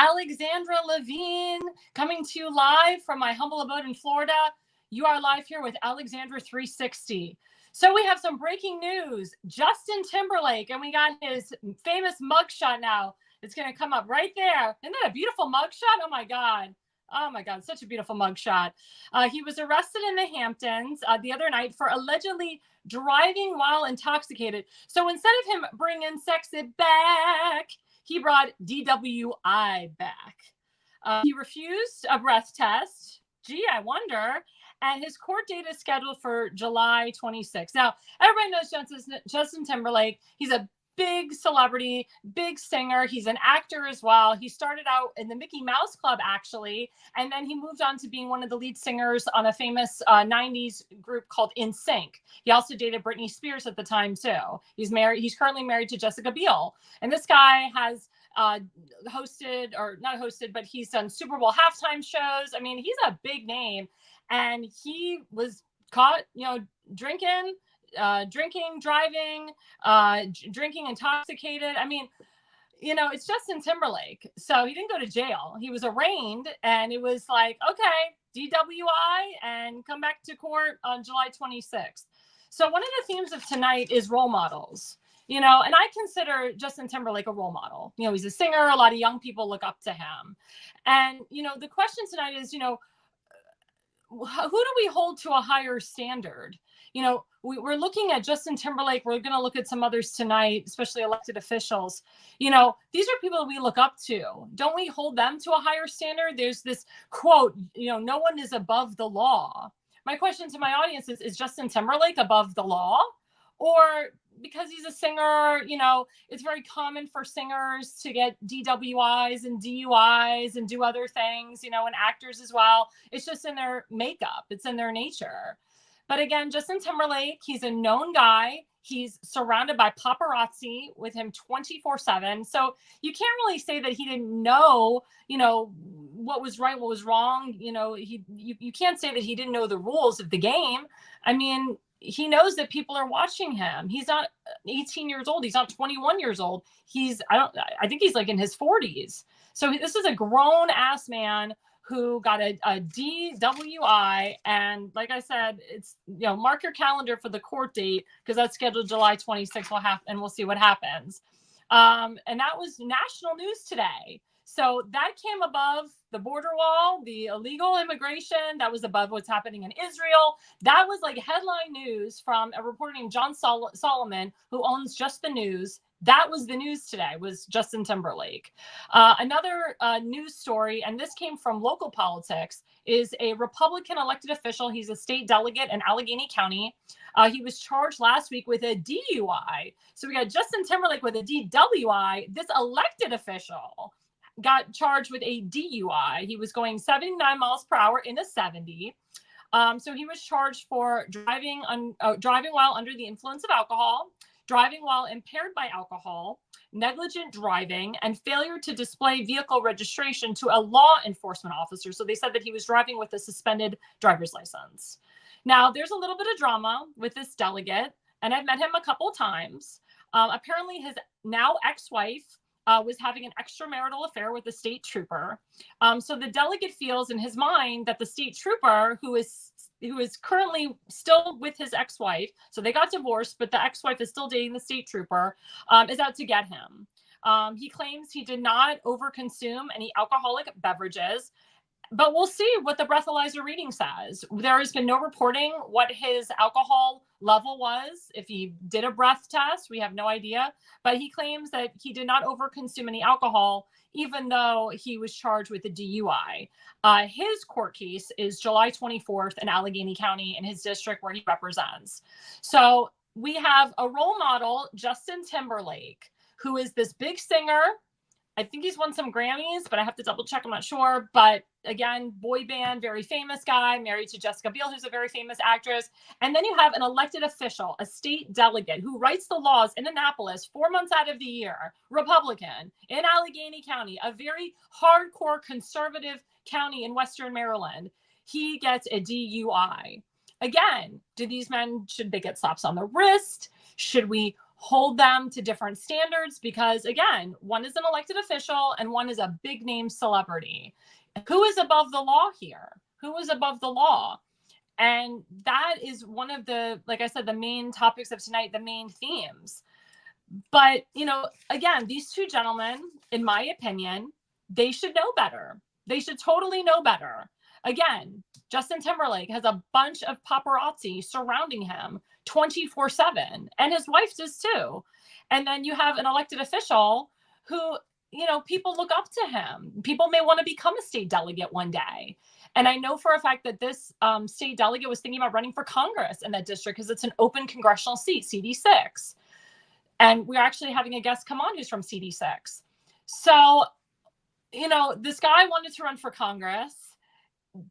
Alexandra Levine, coming to you live from my humble abode in Florida. You are live here with Alexandra 360. So we have some breaking news. Justin Timberlake, and we got his famous mugshot now. It's going to come up right there. Isn't that a beautiful mugshot? Oh my God. Oh my God, such a beautiful mugshot. He was arrested in the Hamptons the other night for allegedly driving while intoxicated. So instead of him bringing sexy back, he brought DWI back. He refused a breath test. Gee, I wonder. And his court date is scheduled for July 26th. Now, everybody knows Justin Timberlake. He's a big celebrity, big singer. He's an actor as well. He started out in the Mickey Mouse Club, actually, and then he moved on to being one of the lead singers on a famous 90s group called NSYNC. He also dated Britney Spears at the time, too. He's married. He's currently married to Jessica Biel. And this guy has hosted, or not hosted, but he's done Super Bowl halftime shows. I mean, he's a big name. And he was caught, drinking, driving, drinking intoxicated. I mean, it's Justin Timberlake. So he didn't go to jail. He was arraigned, and it was like, okay, DWI, and come back to court on July 26th. So one of the themes of tonight is role models, and I consider Justin Timberlake a role model. He's a singer. A lot of young people look up to him. And, the question tonight is, who do we hold to a higher standard? We're looking at Justin Timberlake. We're going to look at some others tonight, especially elected officials. These are people we look up to. Don't we hold them to a higher standard? There's this quote, no one is above the law. My question to my audience is Justin Timberlake above the law? Or because he's a singer, it's very common for singers to get DWIs and DUIs and do other things, and actors as well. It's just in their makeup. It's in their nature. But again, Justin Timberlake, he's a known guy. He's surrounded by paparazzi with him 24/7. So you can't really say that he didn't know, what was right, what was wrong. You can't say that he didn't know the rules of the game. I mean, he knows that people are watching him. He's not 18 years old. He's not 21 years old. I think he's like in his 40s. So this is a grown ass man who got a DWI. And like I said, it's, mark your calendar for the court date, because that's scheduled July 26th. We'll see what happens. And that was national news today. So that came above the border wall, the illegal immigration. That was above what's happening in Israel. That was like headline news from a reporter named John Solomon, who owns Just the News. That was the news today, was Justin Timberlake. Another news story, and this came from local politics, is a Republican elected official. He's a state delegate in Allegheny County. He was charged last week with a DUI. So we got Justin Timberlake with a DWI. This elected official got charged with a DUI. He was going 79 miles per hour in a 70. So he was charged for driving while under the influence of alcohol, driving while impaired by alcohol, negligent driving, and failure to display vehicle registration to a law enforcement officer. So they said that he was driving with a suspended driver's license. Now, there's a little bit of drama with this delegate, and I've met him a couple of times. Apparently, his now ex-wife was having an extramarital affair with a state trooper. So the delegate feels in his mind that the state trooper, who is currently still with his ex-wife, so they got divorced, but the ex-wife is still dating the state trooper, is out to get him. He claims he did not overconsume any alcoholic beverages, but we'll see what the breathalyzer reading says. There has been no reporting what his alcohol level was. If he did a breath test, we have no idea. But he claims that he did not overconsume any alcohol, even though he was charged with a DUI. His court case is July 24th in Allegheny County in his district where he represents. So we have a role model, Justin Timberlake, who is this big singer. I think he's won some Grammys, but I have to double check. I'm not sure. But again, boy band, very famous guy, married to Jessica Biel, who's a very famous actress. And then you have an elected official, a state delegate who writes the laws in Annapolis 4 months out of the year, Republican, in Allegheny County, a very hardcore conservative county in Western Maryland. He gets a DUI. Again, should they get slaps on the wrist? Should we hold them to different standards because, again, one is an elected official and one is a big name celebrity. Who is above the law here? Who is above the law? And that is one of the, like I said, the main topics of tonight, the main themes. But, again, these two gentlemen, in my opinion, they should know better. They should totally know better. Again, Justin Timberlake has a bunch of paparazzi surrounding him 24/7, and his wife does too. And then you have an elected official who, people look up to him. People may want to become a state delegate one day. And I know for a fact that this state delegate was thinking about running for Congress in that district because it's an open congressional seat, CD6. And we're actually having a guest come on who's from CD6. So, this guy wanted to run for Congress.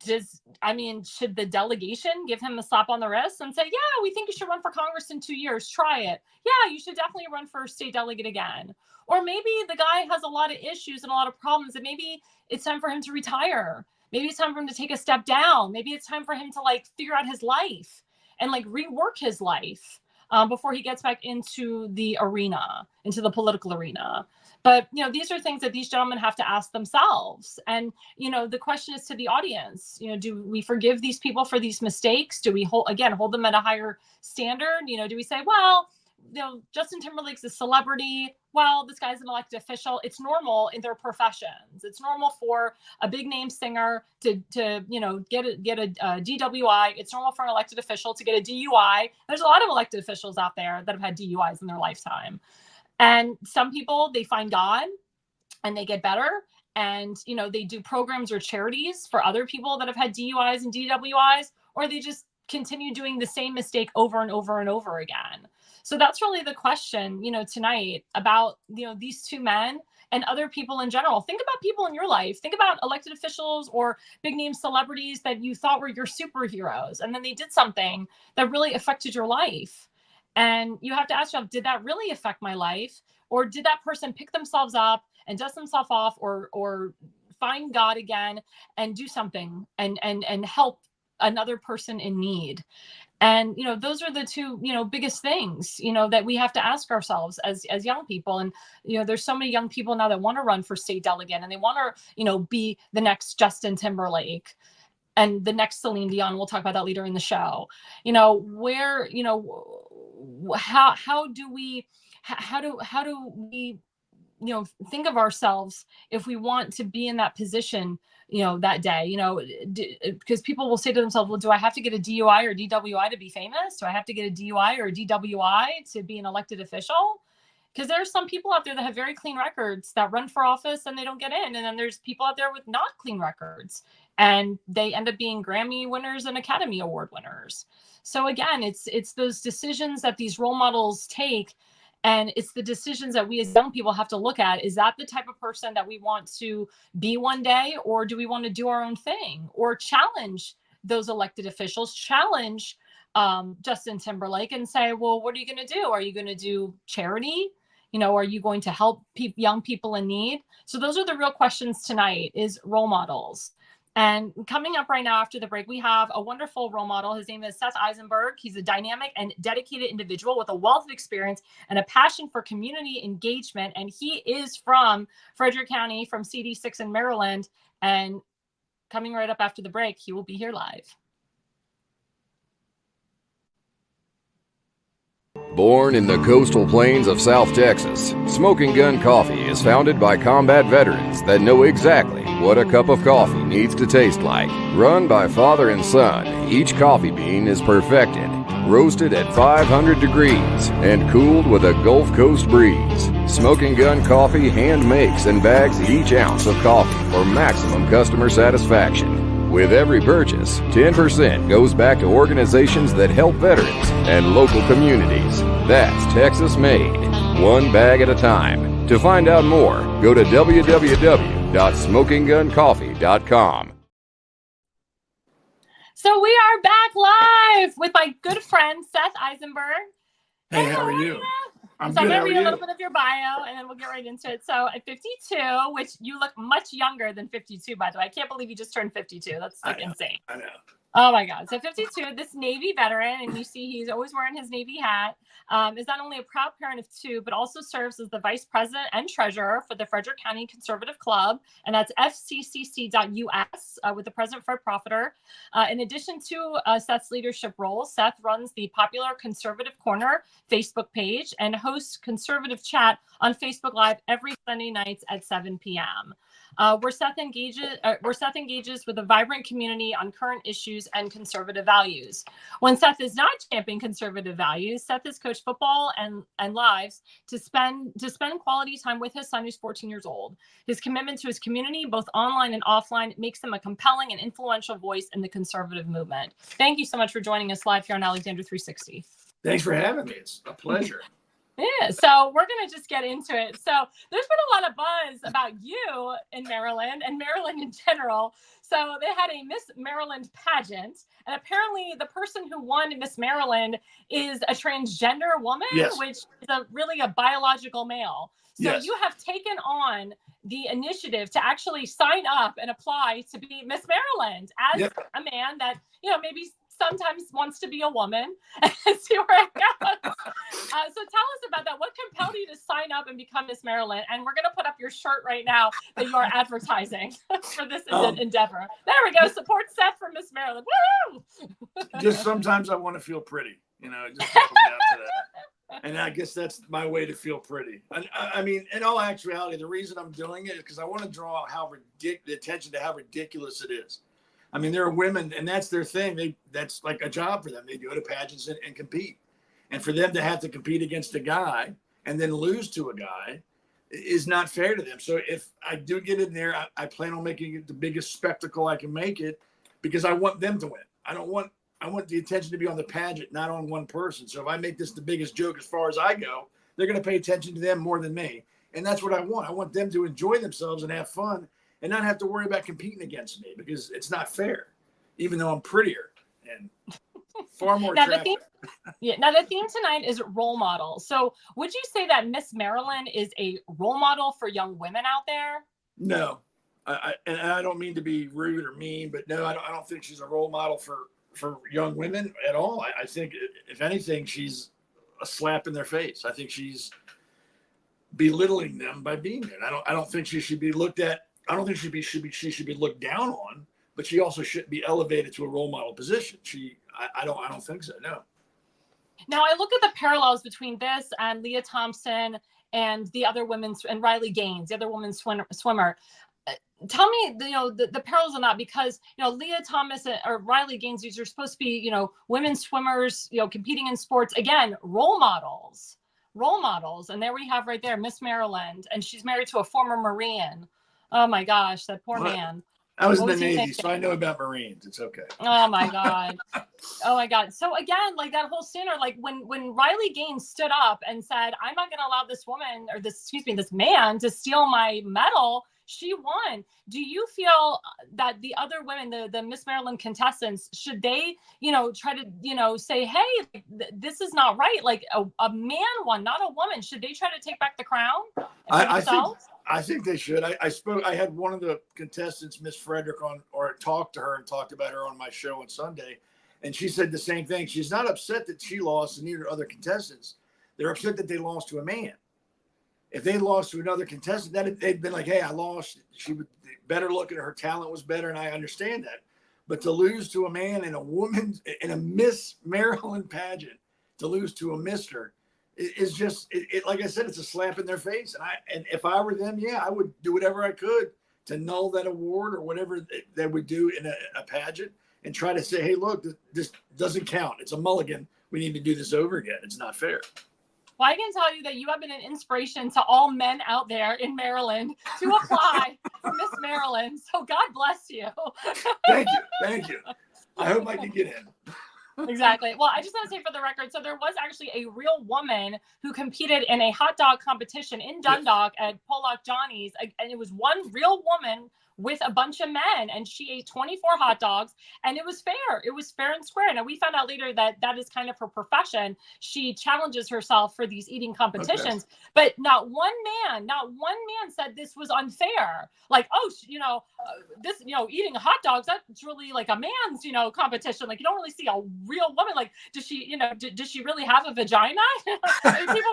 Should the delegation give him a slap on the wrist and say, yeah, we think you should run for Congress in 2 years. Try it. Yeah, you should definitely run for state delegate again. Or maybe the guy has a lot of issues and a lot of problems, and maybe it's time for him to retire. Maybe it's time for him to take a step down. Maybe it's time for him to figure out his life and rework his life before he gets back into the arena, into the political arena. But, these are things that these gentlemen have to ask themselves. And, the question is to the audience, do we forgive these people for these mistakes? Do we hold them at a higher standard? Do we say, well, Justin Timberlake's a celebrity. Well, this guy's an elected official. It's normal in their professions. It's normal for a big name singer to get a DWI. It's normal for an elected official to get a DUI. There's a lot of elected officials out there that have had DUIs in their lifetime. And some people, they find God and they get better. And, they do programs or charities for other people that have had DUIs and DWIs, or they just continue doing the same mistake over and over and over again. So that's really the question, tonight about, these two men and other people in general. Think about people in your life. Think about elected officials or big name celebrities that you thought were your superheroes. And then they did something that really affected your life. And you have to ask yourself, did that really affect my life? Or did that person pick themselves up and dust themselves off or find God again and do something and help another person in need? And, those are the two, biggest things, that we have to ask ourselves as young people. And, there's so many young people now that want to run for state delegate and they want to, be the next Justin Timberlake and the next Celine Dion. We'll talk about that later in the show. How do we think of ourselves if we want to be in that position, that day, because people will say to themselves, well, do I have to get a DUI or DWI to be famous? Do I have to get a DUI or a DWI to be an elected official? Because there are some people out there that have very clean records that run for office and they don't get in. And then there's people out there with not clean records and they end up being Grammy winners and Academy Award winners. So again, it's those decisions that these role models take. And it's the decisions that we as young people have to look at. Is that the type of person that we want to be one day? Or do we want to do our own thing or challenge those elected officials, challenge Justin Timberlake and say, well, what are you going to do? Are you going to do charity? Are you going to help young people in need? So those are the real questions tonight, is role models. And coming up right now after the break, we have a wonderful role model. His name is Seth Eisenberg. He's a dynamic and dedicated individual with a wealth of experience and a passion for community engagement. And he is from Frederick County, from CD6 in Maryland. And coming right up after the break, he will be here live. Born in the coastal plains of South Texas, Smoking Gun Coffee is founded by combat veterans that know exactly what a cup of coffee needs to taste like. Run by father and son, each coffee bean is perfected, roasted at 500 degrees, and cooled with a Gulf Coast breeze. Smoking Gun Coffee hand makes and bags each ounce of coffee for maximum customer satisfaction. With every purchase, 10% goes back to organizations that help veterans and local communities. That's Texas made, one bag at a time. To find out more, go to www.smokingguncoffee.com. So we are back live with my good friend, Seth Eisenberg. Hey, how are you? I'm going to read a little bit of your bio, and then we'll get right into it. So at 52, which you look much younger than 52, by the way. I can't believe you just turned 52. That's insane. I know. Oh my God. So 52, this Navy veteran, and you see he's always wearing his Navy hat, is not only a proud parent of two, but also serves as the vice president and treasurer for the Frederick County Conservative Club. And that's fccc.us with the president, Fred Profiter. In addition to Seth's leadership role, Seth runs the popular Conservative Corner Facebook page and hosts conservative chat on Facebook Live every Sunday nights at 7 p.m. Where Seth engages with a vibrant community on current issues and conservative values. When Seth is not championing conservative values, Seth has coached football and lives to spend quality time with his son, who's 14 years old. His commitment to his community, both online and offline, makes him a compelling and influential voice in the conservative movement. Thank you so much for joining us live here on Alexandra 360. Thanks for having me. It's a pleasure. Yeah, so we're going to just get into it. So there's been a lot of buzz about you in Maryland and Maryland in general. So they had a Miss Maryland pageant, and apparently the person who won Miss Maryland is a transgender woman, Yes. which is really a biological male. So Yes. you have taken on the initiative to actually sign up and apply to be Miss Maryland as Yep. a man that, maybe sometimes wants to be a woman and see where it goes. So tell us about that. What compelled you to sign up and become Miss Maryland? And we're going to put up your shirt right now that you are advertising for this endeavor. There we go. Support Seth for Miss Maryland. Woo! Just sometimes I want to feel pretty, it just comes down to that. And I guess that's my way to feel pretty. I mean, in all actuality, the reason I'm doing it is because I want to draw the attention to how ridiculous it is. I mean, there are women, and that's their thing. That's like a job for them. They go to pageants and compete. And for them to have to compete against a guy and then lose to a guy is not fair to them. So if I do get in there, I plan on making it the biggest spectacle I can make it because I want them to win. I want the attention to be on the pageant, not on one person. So if I make this the biggest joke as far as I go, they're going to pay attention to them more than me. And that's what I want. I want them to enjoy themselves and have fun and not have to worry about competing against me because it's not fair, even though I'm prettier and far more attractive. Now the theme tonight is role model. So would you say that Miss Maryland is a role model for young women out there? No, and I don't mean to be rude or mean, but no, I don't think she's a role model for young women at all. I think if anything, she's a slap in their face. I think she's belittling them by being there. I don't think she should be looked at. I don't think she should be looked down on, but she also shouldn't be elevated to a role model position. I don't think so. No. Now I look at the parallels between this and Leah Thompson and the other women and Riley Gaines, the other woman swimmer. Tell me, the parallels on that because Leah Thomas or Riley Gaines, these are supposed to be women swimmers, competing in sports. Again, role models, and there we have right there Miss Maryland, and she's married to a former Marine. Oh my gosh, that poor man. I was in the Navy, so I know about Marines. It's okay. Oh my God. Oh my God. So again, like that whole scene, or like when Riley Gaines stood up and said, I'm not going to allow this woman or this man to steal my medal, she won. Do you feel that the other women, the Miss Maryland contestants, should they, try to, say, hey, this is not right. Like a man won, not a woman. Should they try to take back the crown? I think they should. I had one of the contestants, Miss Frederick, talked to her and talked about her on my show on Sunday. And she said the same thing. She's not upset that she lost and neither other contestants. They're upset that they lost to a man. If they lost to another contestant, then they'd been like, hey, I lost. She was better looking. Her talent was better. And I understand that. But to lose to a man and a woman in a Miss Maryland pageant, to lose to a mister, is just like I said, it's a slap in their face. And if I were them, I would do whatever I could to null that award or whatever they would do in a pageant and try to say, hey, look, this doesn't count. It's a mulligan. We need to do this over again. It's not fair. Well, I can tell you that you have been an inspiration to all men out there in Maryland to apply for Miss Maryland. So God bless you. Thank you. I hope I can get in. Exactly. Well, I just want to say for the record, so there was actually a real woman who competed in a hot dog competition in Dundalk at Pollock Johnny's, and it was one real woman with a bunch of men, and she ate 24 hot dogs, and it was fair. It was fair and square. Now we found out later that that is kind of her profession. She challenges herself for these eating competitions, but not one man said this was unfair. Like, oh, this, eating hot dogs, that's really like a man's, competition. Like, you don't really see a real woman. Like, does she, does she really have a vagina? I mean, people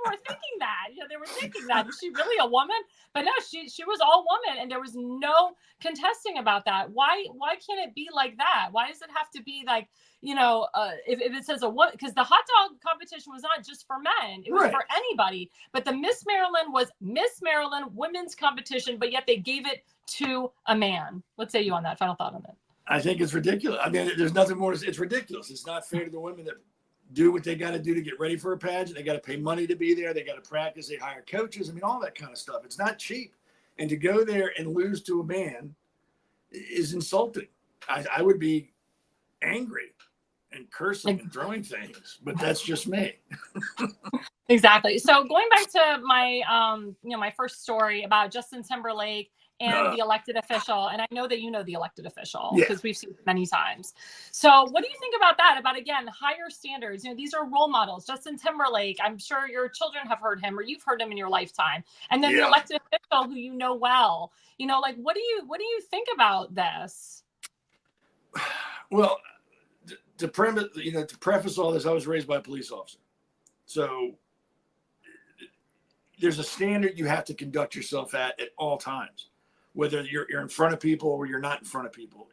were thinking that, they were thinking that. Is she really a woman? But no, she was all woman, and there was no contesting about that. Why can't it be like that? Why does it have to be like, if it says a woman? Because the hot dog competition was not just for men, it was for anybody. But the Miss Maryland was Miss Maryland women's competition, but yet they gave it to a man. What say you on that? Final thought on that? I think it's ridiculous. I mean, there's nothing more. It's ridiculous. It's not fair to the women that do what they got to do to get ready for a pageant. They got to pay money to be there. They got to practice. They hire coaches. I mean, all that kind of stuff. It's not cheap. And to go there and lose to a man is insulting. I would be angry and cursing and throwing things, but that's just me. Exactly. So going back to my, my first story about Justin Timberlake and the elected official. And I know that you know the elected official because we've seen it many times. So what do you think about that? About, again, higher standards? These are role models. Justin Timberlake, I'm sure your children have heard him, or you've heard him in your lifetime. And then the elected official who you know well. Like, what do you think about this? Well, to preface all this, I was raised by a police officer. So there's a standard you have to conduct yourself at all times. Whether you're in front of people or you're not in front of people,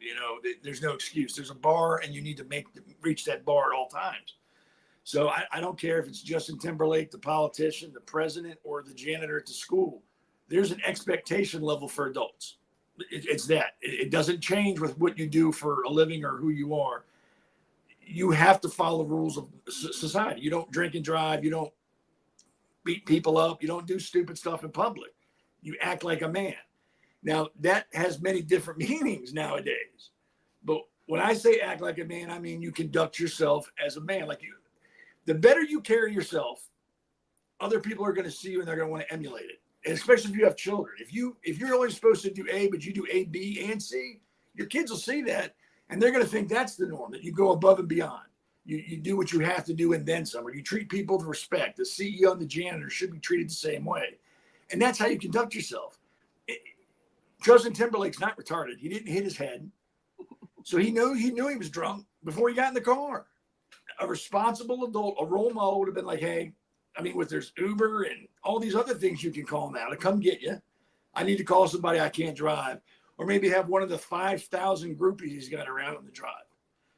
there's no excuse. There's a bar, and you need to reach that bar at all times. So I don't care if it's Justin Timberlake, the politician, the president, or the janitor at the school. There's an expectation level for adults. It's that. It doesn't change with what you do for a living or who you are. You have to follow the rules of society. You don't drink and drive. You don't beat people up. You don't do stupid stuff in public. You act like a man. Now, that has many different meanings nowadays. But when I say act like a man, I mean you conduct yourself as a man. Like the better you carry yourself, other people are going to see you and they're going to want to emulate it. And especially if you have children. If you're only supposed to do A, but you do A, B, and C, your kids will see that, and they're going to think that's the norm, that you go above and beyond. You do what you have to do and then some, or you treat people with respect. The CEO and the janitor should be treated the same way. And that's how you conduct yourself. Justin Timberlake's not retarded. He didn't hit his head. So he knew he was drunk before he got in the car. A responsible adult, a role model would have been like, hey, there's Uber and all these other things you can call now to come get you. I need to call somebody, I can't drive. Or maybe have one of the 5,000 groupies he's got around on the drive.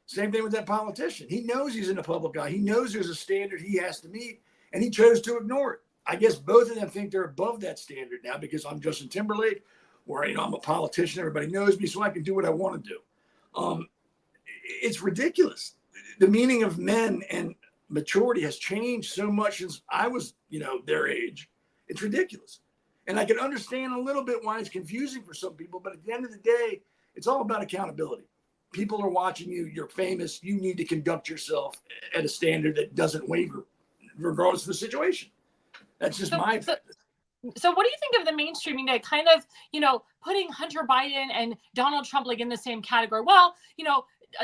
Same thing with that politician. He knows he's in a public eye. He knows there's a standard he has to meet, and he chose to ignore it. I guess both of them think they're above that standard now because I'm Justin Timberlake, or I'm a politician. Everybody knows me, so I can do what I want to do. It's ridiculous. The meaning of men and maturity has changed so much since I was, their age. It's ridiculous. And I can understand a little bit why it's confusing for some people, but at the end of the day, it's all about accountability. People are watching you. You're famous. You need to conduct yourself at a standard that doesn't waver, regardless of the situation. That's just my opinion. So what do you think of the mainstream media kind of, putting Hunter Biden and Donald Trump like in the same category? Well,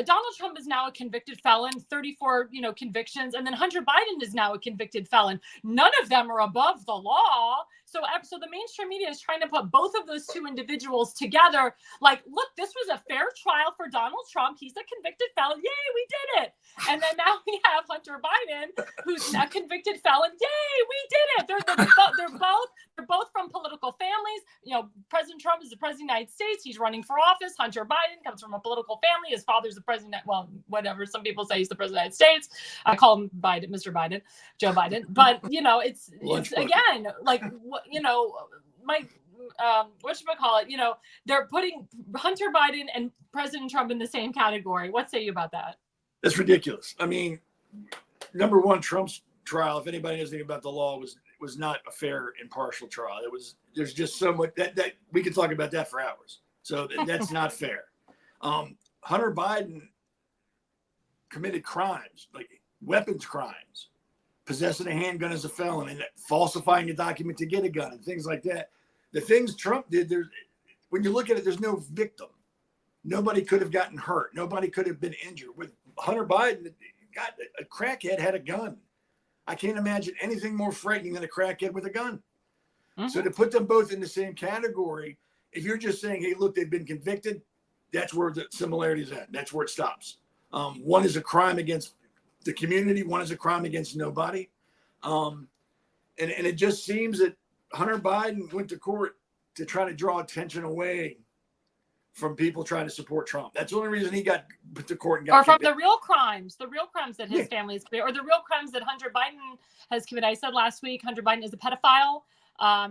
Donald Trump is now a convicted felon, 34, convictions. And then Hunter Biden is now a convicted felon. None of them are above the law. So the mainstream media is trying to put both of those two individuals together. Like, look, this was a fair trial for Donald Trump. He's a convicted felon. Yay, we did it. And then now we have Hunter Biden, who's a convicted felon. Yay, we did it. They're both from political families. President Trump is the president of the United States. He's running for office. Hunter Biden comes from a political family. His father's the president. Well, whatever. Some people say he's the president of the United States. I call him Biden, Mr. Biden, Joe Biden. But, it's again, like, they're putting Hunter Biden and President Trump in the same category. What say you about that? That's ridiculous. Number one, Trump's trial, if anybody knows anything about the law, was not a fair, impartial trial. There's just so much that we could talk about that for hours. So that's not fair. Hunter Biden committed crimes, like weapons crimes, possessing a handgun as a felon, and falsifying a document to get a gun and things like that. The things Trump did, when you look at it, there's no victim. Nobody could have gotten hurt. Nobody could have been injured. With Hunter Biden, a crackhead had a gun. I can't imagine anything more frightening than a crackhead with a gun. Mm-hmm. So to put them both in the same category, if you're just saying, hey, look, they've been convicted, that's where the similarity is at. That's where it stops. One is a crime against the community. One is a crime against nobody. And it just seems that Hunter Biden went to court to try to draw attention away from people trying to support Trump. That's the only reason he got put to court and got or from convicted. the real crimes that his family has committed, or the real crimes that Hunter Biden has committed. I said last week, Hunter Biden is a pedophile.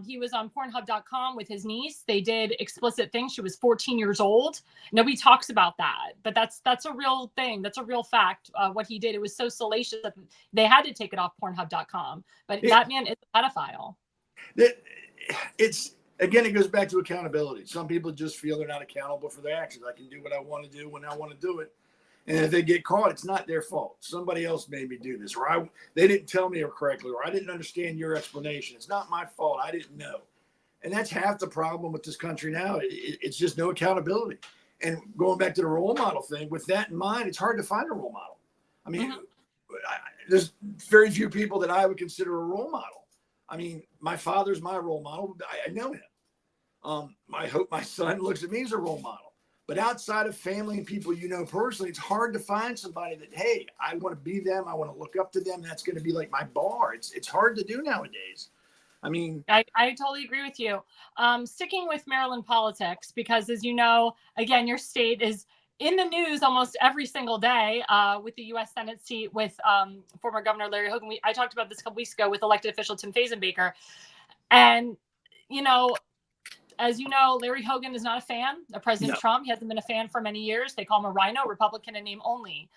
He was on Pornhub.com with his niece. They did explicit things. She was 14 years old. Nobody talks about that, but that's a real thing. That's a real fact. What he did, it was so salacious that they had to take it off Pornhub.com. But that man is a pedophile. Again, it goes back to accountability. Some people just feel they're not accountable for their actions. I can do what I want to do when I want to do it. And if they get caught, it's not their fault. Somebody else made me do this, or they didn't tell me correctly, or I didn't understand your explanation. It's not my fault. I didn't know. And that's half the problem with this country now. It's just no accountability. And going back to the role model thing, with that in mind, it's hard to find a role model. I mean, there's very few people that I would consider a role model. I mean, my father's my role model. I know him. I hope my son looks at me as a role model. But outside of family and people you know personally, it's hard to find somebody that, hey, I want to be them. I want to look up to them. That's going to be like my bar. It's hard to do nowadays. I mean, I totally agree with you. Sticking with Maryland politics, because as you know, again, your state is in the news almost every single day with the U.S. Senate seat with former Governor Larry Hogan. I talked about this a couple weeks ago with elected official Tim Eisenberg. And, you know, as you know, Larry Hogan is not a fan of President Trump. He hasn't been a fan for many years. They call him a rhino, Republican in name only.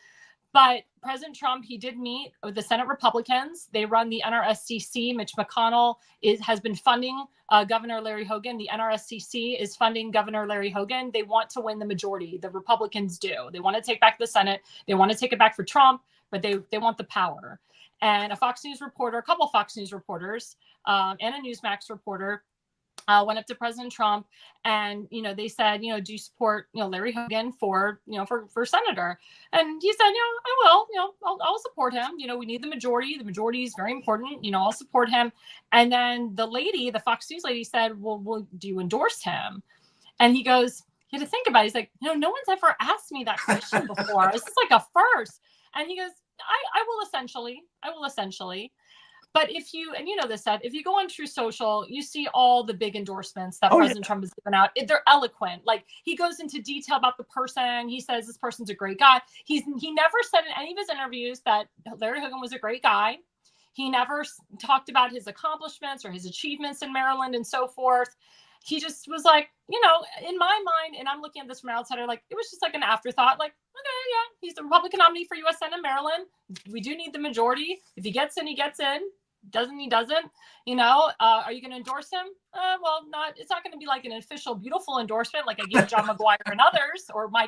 But President Trump, he did meet with the Senate Republicans. They run the NRSCC. Mitch McConnell has been funding Governor Larry Hogan. The NRSCC is funding Governor Larry Hogan. They want to win the majority. The Republicans do. They want to take back the Senate. They want to take it back for Trump, but they want the power. And a Fox News reporter, a couple Fox News reporters, and a Newsmax reporter went up to President Trump and, you know, they said, you know, do you support, you know, Larry Hogan for senator? And he said, I will, I'll support him. You know, we need the majority. The majority is very important. You know, I'll support him. And then the Fox News lady said, well, do you endorse him? And he goes, he had to think about it. He's like, no one's ever asked me that question before. This is like a first. And he goes, I will essentially. But if you know this, Seth, if you go on True Social, you see all the big endorsements that President Trump has given out. They're eloquent. Like, he goes into detail about the person. He says this person's a great guy. He never said in any of his interviews that Larry Hogan was a great guy. He never talked about his accomplishments or his achievements in Maryland and so forth. He just was like, you know, in my mind, and I'm looking at this from outsider, like, it was just like an afterthought, like, okay, yeah, he's the Republican nominee for U.S. Senate in Maryland. We do need the majority. If he gets in, he gets in. Doesn't he doesn't, you know, are you going to endorse him? Well, it's not going to be like an official, beautiful endorsement like I gave John McGuire and others, or my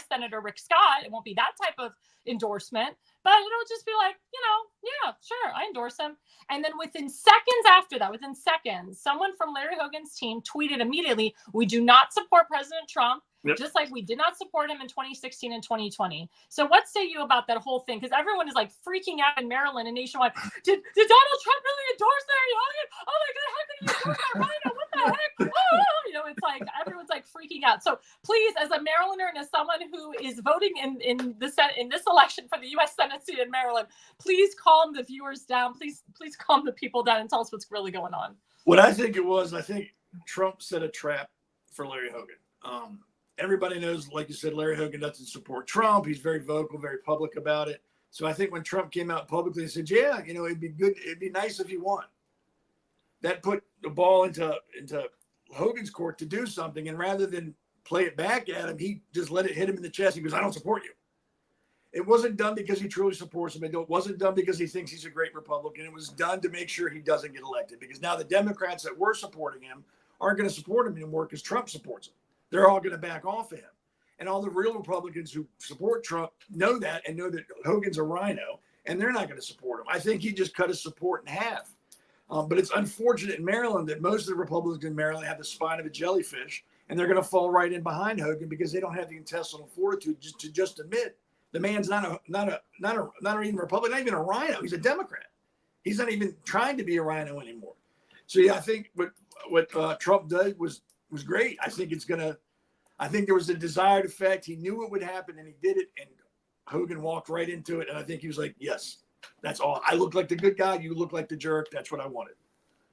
Senator Rick Scott. It won't be that type of endorsement, but it'll just be like, you know, yeah, sure, I endorse him. And then within seconds, someone from Larry Hogan's team tweeted immediately, we do not support President Trump. Yep. Just like we did not support him in 2016 and 2020. So what say you about that whole thing? Because everyone is like freaking out in Maryland and nationwide. Did Donald Trump really endorse Larry Hogan? Oh my God, how could he endorse that rhino? What the heck? Oh, you know, it's like everyone's like freaking out. So please, as a Marylander and as someone who is voting in this election for the U.S. Senate seat in Maryland, please calm the viewers down. Please calm the people down and tell us what's really going on. What I think I think Trump set a trap for Larry Hogan. Everybody knows, like you said, Larry Hogan doesn't support Trump. He's very vocal, very public about it. So I think when Trump came out publicly and said, yeah, you know, it'd be nice if he won. That put the ball into Hogan's court to do something. And rather than play it back at him, he just let it hit him in the chest. He goes, I don't support you. It wasn't done because he truly supports him. It wasn't done because he thinks he's a great Republican. It was done to make sure he doesn't get elected, because now the Democrats that were supporting him aren't going to support him anymore because Trump supports him. They're all going to back off of him. And all the real Republicans who support Trump know that and know that Hogan's a rhino, and they're not going to support him. I think he just cut his support in half. But it's unfortunate in Maryland that most of the Republicans in Maryland have the spine of a jellyfish, and they're going to fall right in behind Hogan because they don't have the intestinal fortitude to just admit the man's not even Republican, not even a rhino. He's a Democrat. He's not even trying to be a rhino anymore. So yeah, I think what Trump did was great. I think there was a desired effect. He knew it would happen, and he did it. And Hogan walked right into it, and I think he was like, "Yes, that's all. I look like the good guy. You look like the jerk. That's what I wanted."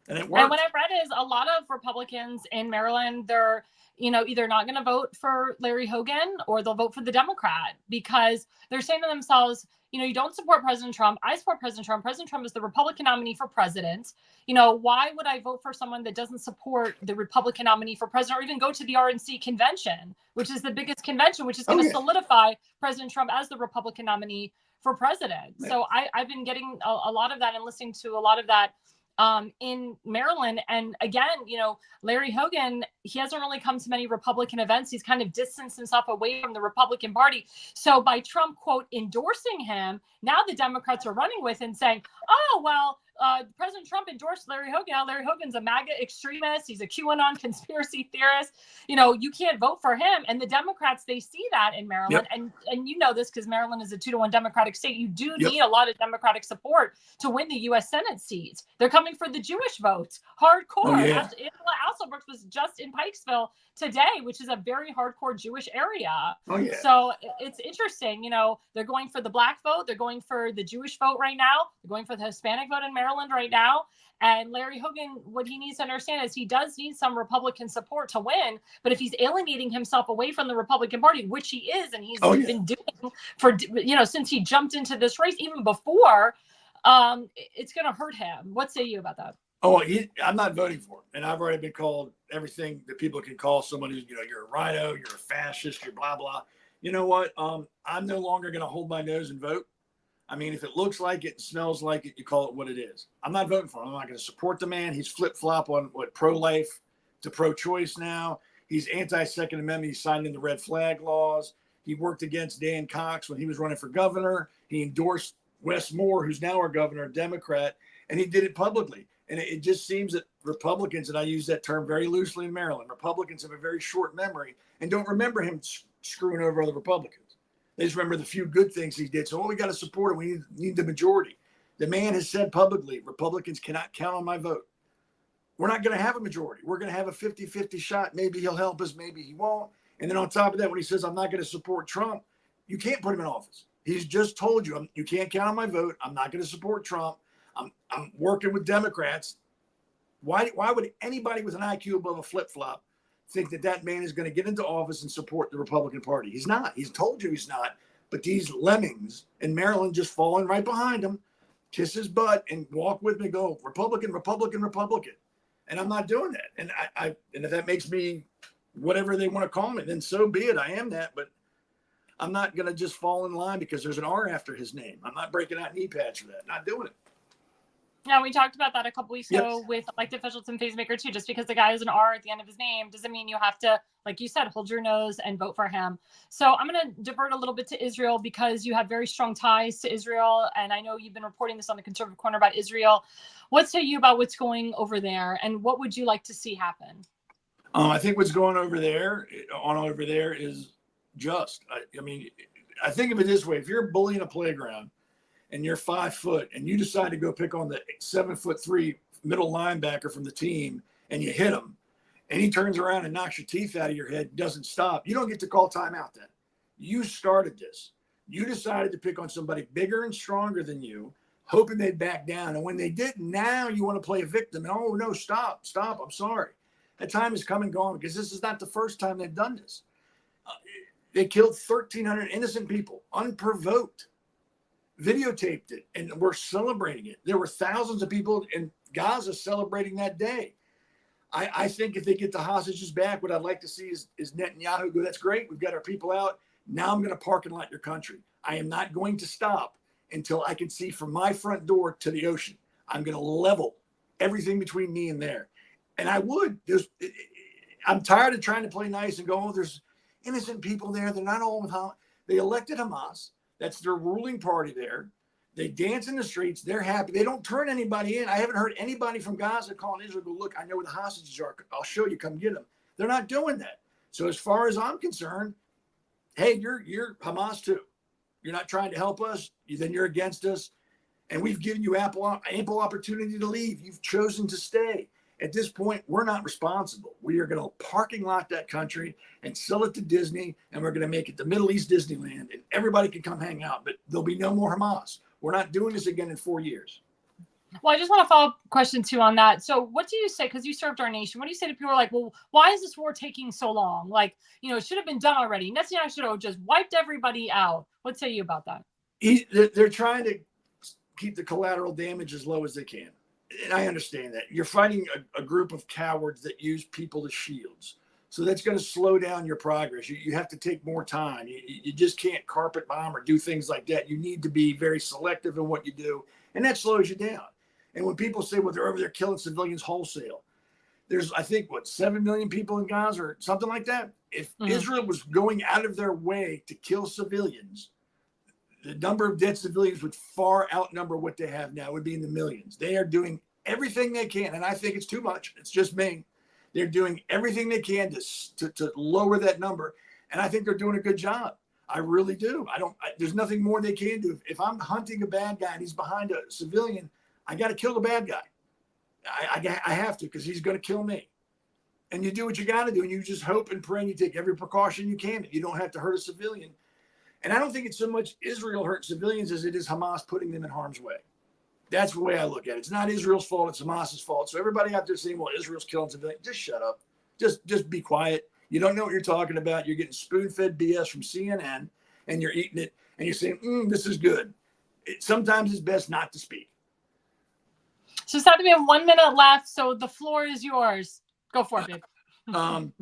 And it worked. And what I've read is a lot of Republicans in Maryland, they're, either not going to vote for Larry Hogan or they'll vote for the Democrat because they're saying to themselves, you don't support President Trump. I support President Trump. President Trump is the Republican nominee for president. Why would I vote for someone that doesn't support the Republican nominee for president or even go to the RNC convention, which is the biggest convention, which is going to solidify President Trump as the Republican nominee for president. Yeah. So I've been getting a lot of that and listening to a lot of that in Maryland. And again, Larry Hogan, he hasn't really come to many Republican events. He's kind of distanced himself away from the Republican Party. So by Trump, quote, endorsing him, now the Democrats are running with and saying, oh, well, President Trump endorsed Larry Hogan. Now Larry Hogan's a MAGA extremist. He's a QAnon conspiracy theorist. You can't vote for him. And the Democrats, they see that in Maryland. Yep. And you know this because Maryland is a 2-1 Democratic state. You do need a lot of Democratic support to win the U.S. Senate seats. They're coming for the Jewish votes, hardcore. Oh, yeah. Angela Alsobrooks was just in Pikesville today, which is a very hardcore Jewish area. Oh, yeah. So it's interesting. They're going for the black vote. They're going for the Jewish vote right now. They're going for the Hispanic vote in Maryland right now. And Larry Hogan, what he needs to understand is he does need some Republican support to win. But if he's alienating himself away from the Republican Party, which he is, and he's been doing for, since he jumped into this race, even before, it's going to hurt him. What say you about that? Oh, I'm not voting for him. And I've already been called everything that people can call someone who's, you're a rhino, you're a fascist, you're blah, blah. You know what? I'm no longer going to hold my nose and vote. I mean, if it looks like it and smells like it, you call it what it is. I'm not voting for him. I'm not going to support the man. He's flip-flop on pro-life to pro-choice now. He's anti-Second Amendment. He signed in the red flag laws. He worked against Dan Cox when he was running for governor. He endorsed Wes Moore, who's now our governor, a Democrat, and he did it publicly. And it just seems that Republicans, and I use that term very loosely in Maryland, Republicans have a very short memory and don't remember him screwing over other Republicans. They just remember the few good things he did. So, we got to support him. We need the majority. The man has said publicly, Republicans cannot count on my vote. We're not going to have a majority. We're going to have a 50-50 shot. Maybe he'll help us. Maybe he won't. And then on top of that, when he says, I'm not going to support Trump, you can't put him in office. He's just told you, you can't count on my vote. I'm not going to support Trump. I'm working with Democrats. Why would anybody with an IQ above a flip-flop think that man is going to get into office and support the Republican Party? He's not. He's told you he's not. But these lemmings in Maryland just falling right behind him, kiss his butt and walk with me, go Republican, Republican, Republican. And I'm not doing that. And and if that makes me whatever they want to call me, then so be it. I am that. But I'm not going to just fall in line because there's an R after his name. I'm not breaking out knee pads for that. Not doing it. Yeah, we talked about that a couple weeks ago with elected officials and FaceMaker too. Just because the guy has an R at the end of his name doesn't mean you have to, like you said, hold your nose and vote for him. So I'm going to divert a little bit to Israel because you have very strong ties to Israel. And I know you've been reporting this on the Conservative Corner about Israel. What say you about what's going over there and what would you like to see happen? I think what's going over there is just, I mean, I think of it this way. If you're a bully in a playground, and you're 5 foot and you decide to go pick on the 7'3" middle linebacker from the team and you hit him and he turns around and knocks your teeth out of your head, doesn't stop, you don't get to call timeout then. You started this. You decided to pick on somebody bigger and stronger than you, hoping they'd back down. And when they didn't, now you want to play a victim. And, oh, no, stop. I'm sorry. That time has come and gone because this is not the first time they've done this. They killed 1,300 innocent people unprovoked. Videotaped it, and we're celebrating it. There were thousands of people in Gaza celebrating that day. I think if they get the hostages back, what I'd like to see is Netanyahu go, that's great. We've got our people out. Now I'm going to park and lot your country. I am not going to stop until I can see from my front door to the ocean. I'm going to level everything between me and there. And I would. I'm tired of trying to play nice and go, oh, there's innocent people there. They're not all with Hamas. They elected Hamas. That's their ruling party there. They dance in the streets. They're happy. They don't turn anybody in. I haven't heard anybody from Gaza calling Israel, go, look, I know where the hostages are. I'll show you. Come get them. They're not doing that. So as far as I'm concerned, hey, you're Hamas too. You're not trying to help us. Then you're against us. And we've given you ample opportunity to leave. You've chosen to stay. At this point, we're not responsible. We are going to parking lot that country and sell it to Disney, and we're going to make it the Middle East Disneyland, and everybody can come hang out, but there'll be no more Hamas. We're not doing this again in 4 years. Well, I just want to follow up question too on that. So what do you say, because you served our nation, what do you say to people who are like, well, why is this war taking so long? Like, it should have been done already. Netanyahu should have just wiped everybody out. What say you about that? They're trying to keep the collateral damage as low as they can. And I understand that. You're fighting a group of cowards that use people as shields. So that's going to slow down your progress. You have to take more time. You just can't carpet bomb or do things like that. You need to be very selective in what you do, and that slows you down. And when people say, well, they're over there killing civilians wholesale, there's, I think, 7 million people in Gaza or something like that. If Israel was going out of their way to kill civilians, the number of dead civilians would far outnumber what they have now. It would be in the millions. They are doing everything they can, and I think it's too much. It's just me. They're doing everything they can to lower that number, and I think they're doing a good job. I really do. There's nothing more they can do. If I'm hunting a bad guy and he's behind a civilian, I got to kill the bad guy. I have to, because he's going to kill me. And you do what you got to do, and you just hope and pray, and you take every precaution you can that you don't have to hurt a civilian. And I don't think it's so much Israel hurting civilians as it is Hamas putting them in harm's way. That's the way I look at it. It's not Israel's fault. It's Hamas's fault. So everybody out there saying, well, Israel's killing civilians, just shut up. Just be quiet. You don't know what you're talking about. You're getting spoon-fed BS from CNN, and you're eating it, and you're saying, this is good. Sometimes it's best not to speak. So Seth, we have 1 minute left, so the floor is yours. Go for it, babe.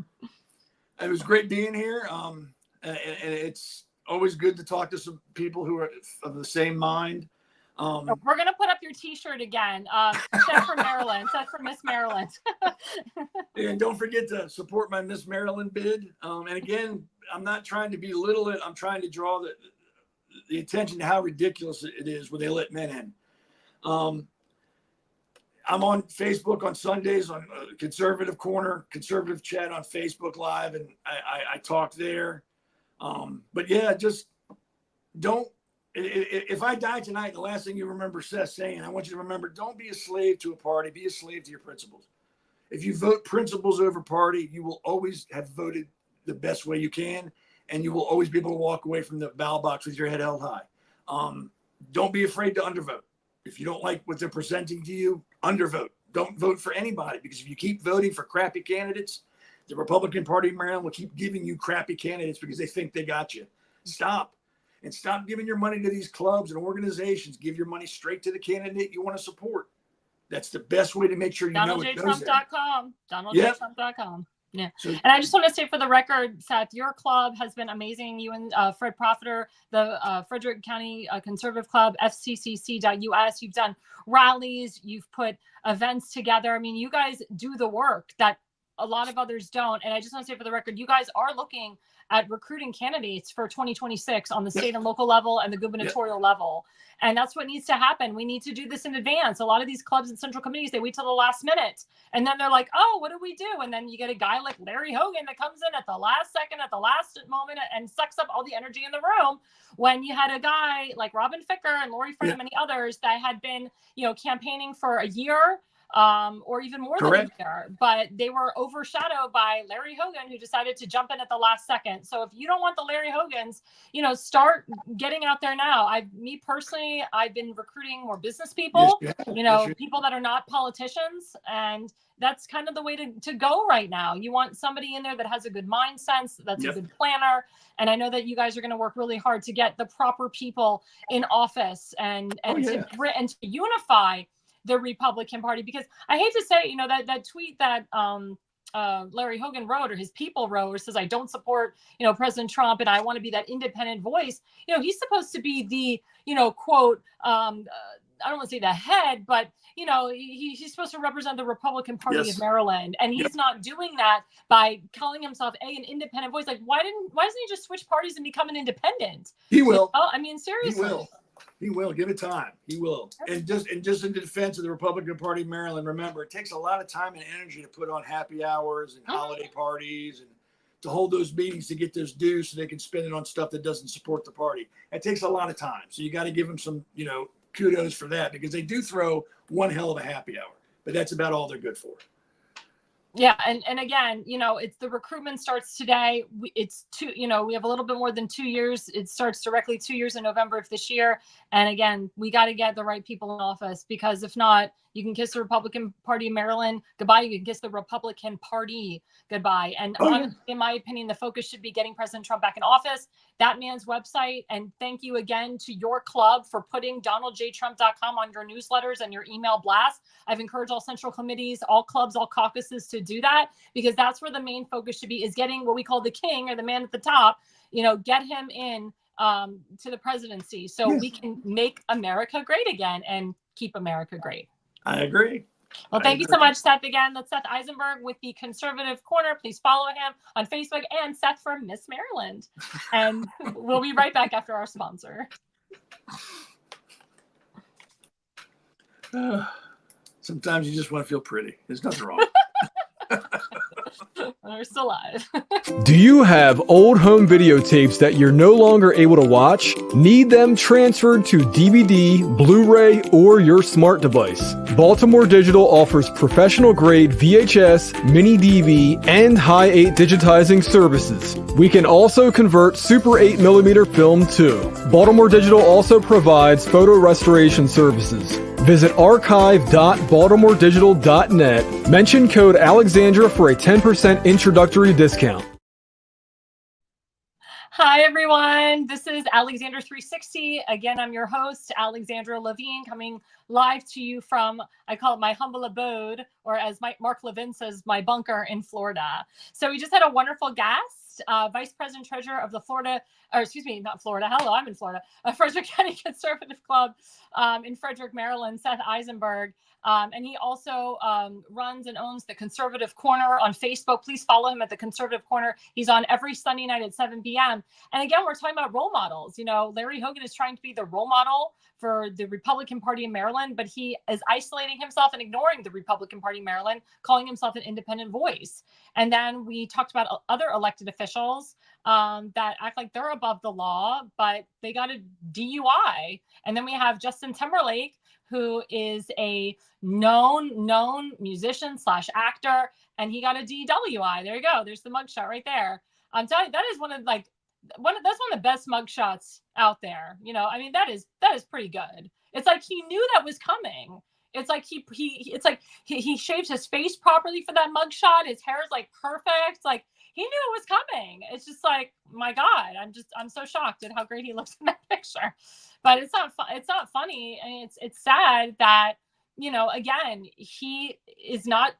It was great being here. And it's always good to talk to some people who are of the same mind. We're going to put up your T-shirt again. Seth from Maryland. Seth from Miss Maryland. And don't forget to support my Miss Maryland bid. And again, I'm not trying to belittle it. I'm trying to draw the attention to how ridiculous it is when they let men in. I'm on Facebook on Sundays on Conservative Corner, Conservative Chat on Facebook Live, and I talk there. But yeah, just don't. If I die tonight, the last thing you remember Seth saying, I want you to remember, don't be a slave to a party, be a slave to your principles. If you vote principles over party, you will always have voted the best way you can, and you will always be able to walk away from the ballot box with your head held high. Don't be afraid to undervote. If you don't like what they're presenting to you, undervote. Don't vote for anybody, because if you keep voting for crappy candidates, the Republican Party in Maryland will keep giving you crappy candidates because they think they got you. Stop. And stop giving your money to these clubs and organizations. Give your money straight to the candidate you want to support. That's the best way to make sure you know it goes there. DonaldJTrump.com. DonaldJTrump.com. Yeah. So, and I just want to say for the record, Seth, your club has been amazing. You and Fred Profiter, the Frederick County Conservative Club, fccc.us. You've done rallies. You've put events together. I mean, you guys do the work that a lot of others don't. And I just want to say for the record, you guys are looking at recruiting candidates for 2026 on the state and local level and the gubernatorial level. And that's what needs to happen. We need to do this in advance. A lot of these clubs and central committees, they wait till the last minute. And then they're like, oh, what do we do? And then you get a guy like Larry Hogan that comes in at the last second, at the last moment, and sucks up all the energy in the room. When you had a guy like Robin Ficker and Lori Fred and many others that had been, campaigning for a year, or even more than a year, but they were overshadowed by Larry Hogan, who decided to jump in at the last second. So if you don't want the Larry Hogans, start getting out there now. Me personally, I've been recruiting more business people, people that are not politicians, and that's kind of the way to go right now. You want somebody in there that has a good mind sense, that's a good planner. And I know that you guys are going to work really hard to get the proper people in office and to unify the Republican Party, because I hate to say, that tweet that Larry Hogan wrote, or his people wrote, where it says, I don't support, President Trump, and I want to be that independent voice. He's supposed to be the, quote, I don't want to say the head, but, he's supposed to represent the Republican Party of Maryland. And he's not doing that by calling himself an independent voice. Like, why doesn't he just switch parties and become an independent? He will. I mean, seriously. He will. He will. Give it time. He will. And just in defense of the Republican Party of Maryland, remember, it takes a lot of time and energy to put on happy hours and holiday parties and to hold those meetings to get those dues so they can spend it on stuff that doesn't support the party. It takes a lot of time. So you got to give them some, kudos for that, because they do throw one hell of a happy hour, but that's about all they're good for. Yeah. And again, it's the recruitment starts today. We have a little bit more than 2 years. It starts directly 2 years in November of this year. And again, we got to get the right people in office, because if not, you can kiss the Republican Party of Maryland goodbye. You can kiss the Republican Party goodbye. And honestly, in my opinion, the focus should be getting President Trump back in office. That man's website. And thank you again to your club for putting DonaldJTrump.com on your newsletters and your email blasts. I've encouraged all central committees, all clubs, all caucuses to do that, because that's where the main focus should be, is getting what we call the king, or the man at the top, get him in to the presidency, so we can make America great again and keep America great. I agree. Well, thank you so much, Seth. Again, that's Seth Eisenberg with the Conservative Corner. Please follow him on Facebook, and Seth from Miss Maryland. And we'll be right back after our sponsor. Sometimes you just want to feel pretty. There's nothing wrong. We're still live. Do you have old home videotapes that you're no longer able to watch? Need them transferred to DVD, Blu-ray, or your smart device? Baltimore Digital offers professional-grade VHS, mini DV, and high 8 digitizing services. We can also convert Super 8mm film too. Baltimore Digital also provides photo restoration services. Visit archive.baltimoredigital.net. Mention code Alexandra for a 10% introductory discount. Hi, everyone. This is Alexandra 360. Again, I'm your host, Alexandra Levine, coming live to you from, I call it my humble abode, or as Mark Levin says, my bunker in Florida. So we just had a wonderful guest, Vice President Treasurer of the Frederick County Conservative Club in Frederick, Maryland, Seth Eisenberg. And he also runs and owns the Conservative Corner on Facebook. Please follow him at the Conservative Corner. He's on every Sunday night at 7 p.m. And again, we're talking about role models. Larry Hogan is trying to be the role model for the Republican Party in Maryland, but he is isolating himself and ignoring the Republican Party in Maryland, calling himself an independent voice. And then we talked about other elected officials that act like they're above the law, but they got a DUI. And then we have Justin Timberlake, who is a known musician / actor, and he got a DWI. There you go. There's the mugshot right there. I'm telling you, that is one of the best mugshots out there. That is pretty good. It's like he knew that was coming. It's like he shaved his face properly for that mugshot. His hair is like perfect. Like he knew it was coming. It's just like, my God, I'm so shocked at how great he looks in that picture. But it's not funny. I mean, it's sad that, again, he is not,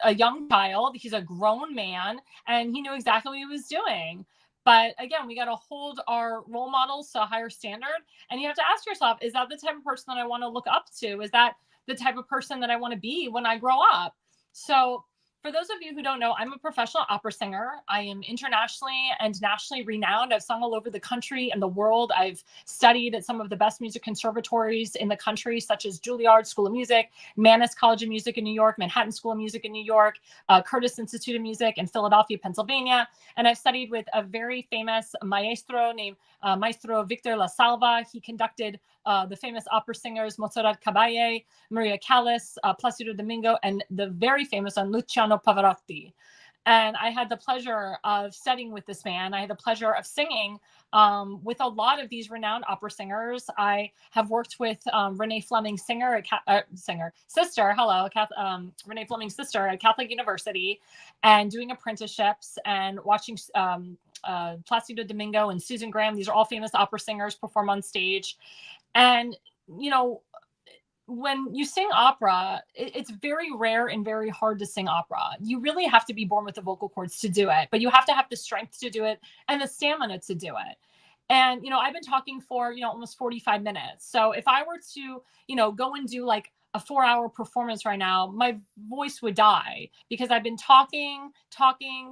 a young child. He's a grown man, and he knew exactly what he was doing. But again, we got to hold our role models to a higher standard. And you have to ask yourself, is that the type of person that I want to look up to? Is that the type of person that I want to be when I grow up? So for those of you who don't know, I'm a professional opera singer. I am internationally and nationally renowned. I've sung all over the country and the world. I've studied at some of the best music conservatories in the country, such as Juilliard School of Music, Mannes College of Music in New York, Manhattan School of Music in New York, Curtis Institute of Music in Philadelphia, Pennsylvania. And I've studied with a very famous maestro named Maestro Victor La Salva. He conducted the famous opera singers Montserrat Caballé, Maria Callas, Placido Domingo, and the very famous one, Luciano Pavarotti. And I had the pleasure of studying with this man. I had the pleasure of singing with a lot of these renowned opera singers. I have worked with Renee Fleming's Renee Fleming's sister at Catholic University, and doing apprenticeships and watching Placido Domingo and Susan Graham. These are all famous opera singers perform on stage. And, when you sing opera, it's very rare and very hard to sing opera. You really have to be born with the vocal cords to do it, but you have to have the strength to do it and the stamina to do it. And, I've been talking for, almost 45 minutes. So if I were to, go and do like a 4-hour performance right now, my voice would die, because I've been talking,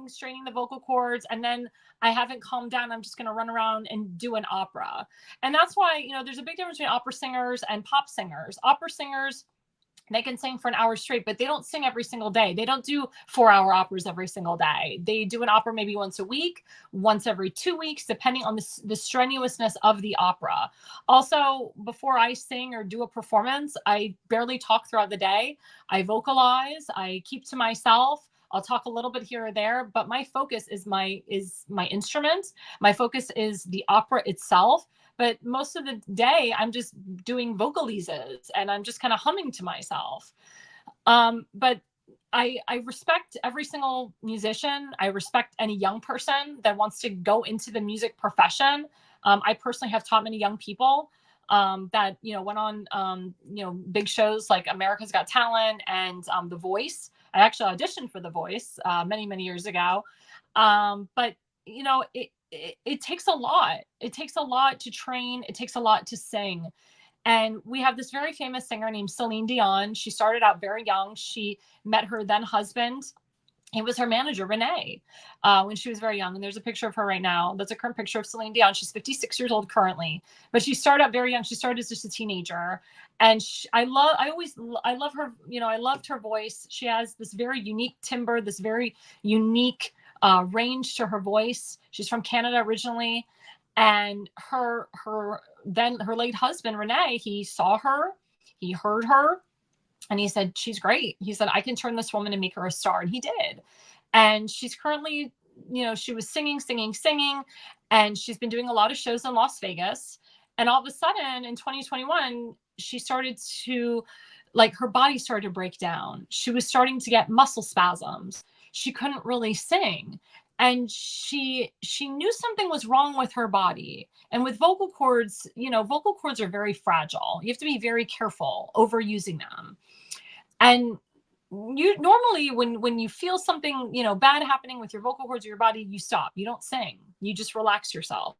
straining the vocal cords, and then I haven't calmed down. I'm just going to run around and do an opera. And that's why, there's a big difference between opera singers and pop singers. Opera singers, They can sing for an hour straight, but they don't sing every single day. They don't do 4-hour operas every single day. They do an opera maybe once a week, once every 2 weeks, depending on the strenuousness of the opera. Also, before I sing or do a performance, I barely talk throughout the day. I vocalize, I keep to myself. I'll talk a little bit here or there, but my focus is my instrument. My focus is the opera itself. But most of the day, I'm just doing vocalises and I'm just kind of humming to myself. But I respect every single musician. I respect any young person that wants to go into the music profession. I personally have taught many young people that, went on, big shows like America's Got Talent and The Voice. I actually auditioned for The Voice many, many years ago. But, it takes a lot. It takes a lot to train. It takes a lot to sing. And we have this very famous singer named Celine Dion. She started out very young. She met her then husband. He was her manager, Renee, when she was very young. And there's a picture of her right now. That's a current picture of Celine Dion. She's 56 years old currently, but she started out very young. She started as just a teenager. And I love her. I loved her voice. She has this very unique timbre, this very unique range to her voice. She's from Canada originally. And her late husband, Renee, he saw her, he heard her, and he said, she's great. He said, I can turn this woman and make her a star. And he did. And she's currently, she was singing, and she's been doing a lot of shows in Las Vegas. And all of a sudden in 2021, she started to, her body started to break down. She was starting to get muscle spasms. She couldn't really sing. And she knew something was wrong with her body. And with vocal cords, vocal cords are very fragile. You have to be very careful overusing them. And you normally, when you feel something, bad happening with your vocal cords or your body, you stop. You don't sing. You just relax yourself.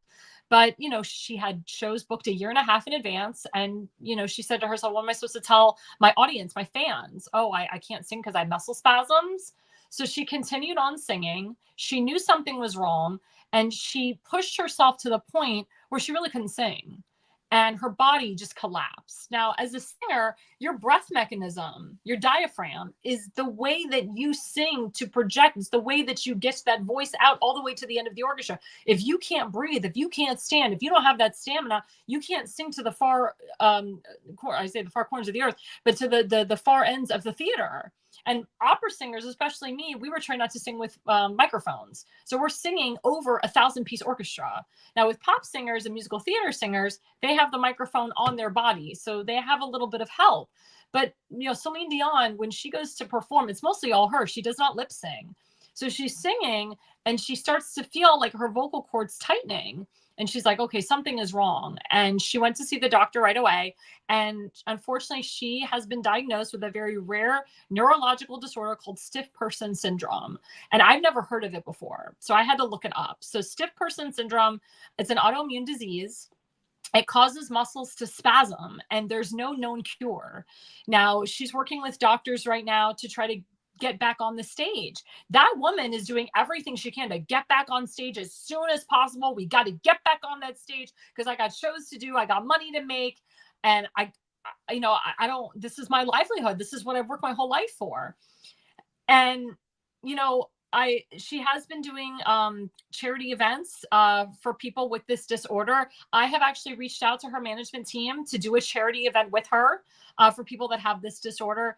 But, she had shows booked a year and a half in advance. And, she said to herself, what am I supposed to tell my audience, my fans? Oh, I can't sing because I have muscle spasms. So she continued on singing. She knew something was wrong, and she pushed herself to the point where she really couldn't sing, and her body just collapsed. Now, as a singer, your breath mechanism, your diaphragm, is the way that you sing to project. It's the way that you get that voice out all the way to the end of the orchestra. If you can't breathe, if you can't stand, if you don't have that stamina, you can't sing to the far, I say the far corners of the earth, but to the far ends of the theater. And opera singers, especially me, we were trained not to sing with microphones. So we're singing over 1,000-piece orchestra. Now with pop singers and musical theater singers, they have the microphone on their body. So they have a little bit of help. But, Celine Dion, when she goes to perform, it's mostly all her. She does not lip sing. So she's singing and she starts to feel like her vocal cords tightening. And she's like, okay, something is wrong. And she went to see the doctor right away. And unfortunately, she has been diagnosed with a very rare neurological disorder called stiff person syndrome. And I've never heard of it before. So I had to look it up. So stiff person syndrome, it's an autoimmune disease. It causes muscles to spasm, and there's no known cure. Now, she's working with doctors right now to try to get back on the stage. That woman is doing everything she can to get back on stage as soon as possible. We got to get back on that stage because I got shows to do. I got money to make. And I don't, this is my livelihood. This is what I've worked my whole life for. And, she has been doing charity events for people with this disorder. I have actually reached out to her management team to do a charity event with her for people that have this disorder.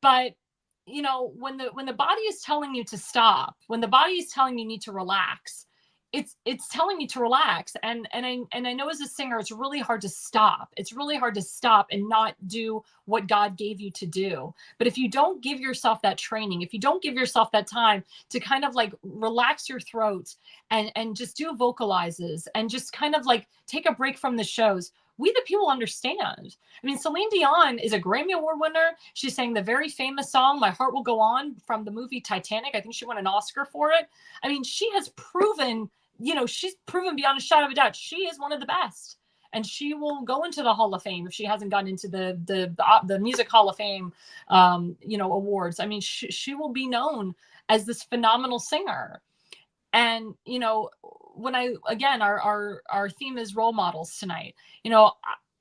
But when the body is telling you to stop, when the body is telling you need to relax, it's telling you to relax. And I know as a singer, it's really hard to stop. It's really hard to stop and not do what God gave you to do. But if you don't give yourself that training, if you don't give yourself that time to kind of relax your throat and just do vocalizes and just kind of take a break from the shows, we the people understand. I mean, Celine Dion is a Grammy Award winner. She sang the very famous song, My Heart Will Go On, from the movie Titanic. I think she won an Oscar for it. I mean, she has proven, she's proven beyond a shadow of a doubt, she is one of the best. And she will go into the Hall of Fame if she hasn't gotten into the Music Hall of Fame, awards. I mean, she will be known as this phenomenal singer. And, when our theme is role models tonight,